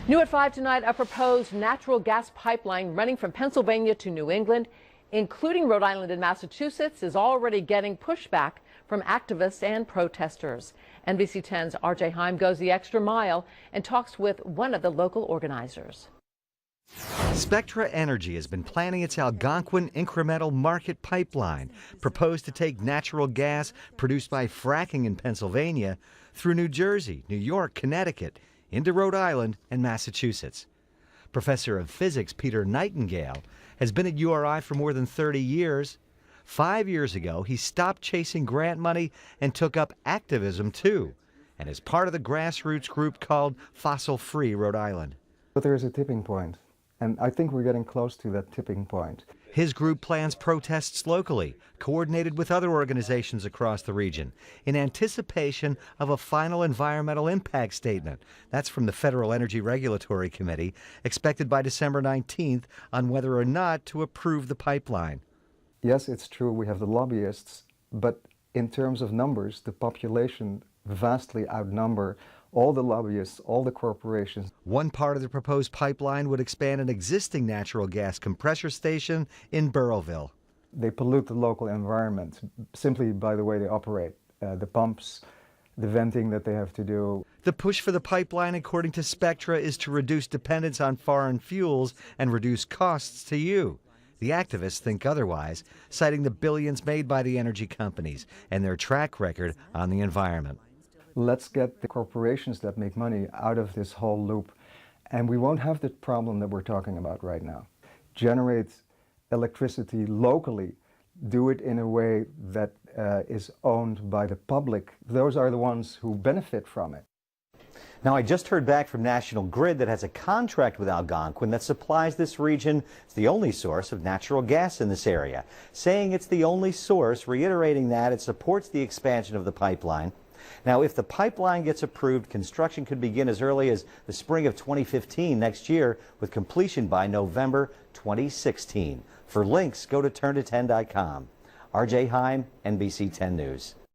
New at 5 tonight, a proposed natural gas pipeline running from Pennsylvania to New England, including Rhode Island and Massachusetts, is already getting pushback from activists and protesters. NBC 10's RJ Heim goes the extra mile and talks with one of the local organizers. Spectra Energy has been planning its Algonquin Incremental Market Pipeline, proposed to take natural gas produced by fracking in Pennsylvania through New Jersey, New York, Connecticut, into Rhode Island and Massachusetts. Professor of Physics Peter Nightingale has been at URI for more than 30 years. 5 years ago, he stopped chasing grant money and took up activism too, and is part of the grassroots group called Fossil Free Rhode Island. But there is a tipping point, and I think we're getting close to that tipping point. His group plans protests locally, coordinated with other organizations across the region, in anticipation of a final environmental impact statement. That's from the Federal Energy Regulatory Committee, expected by December 19th on whether or not to approve the pipeline. Yes, it's true, we have the lobbyists, but in terms of numbers, the population vastly outnumber all the lobbyists, all the corporations. One part of the proposed pipeline would expand an existing natural gas compressor station in Burrillville. They pollute the local environment simply by the way they operate, the pumps, the venting that they have to do. The push for the pipeline, according to Spectra, is to reduce dependence on foreign fuels and reduce costs to you. The activists think otherwise, citing the billions made by the energy companies and their track record on the environment. Let's get the corporations that make money out of this whole loop, and we won't have the problem that we're talking about right now. Generate electricity locally, do it in a way that is owned by the public. Those are the ones who benefit from it. Now, I just heard back from National Grid that has a contract with Algonquin that supplies this region. It's the only source of natural gas in this area, saying it's the only source, reiterating that it supports the expansion of the pipeline. Now, if the pipeline gets approved, construction could begin as early as the spring of 2015 next year, with completion by November 2016. For links, go to turnto10.com. RJ Heim, NBC 10 News.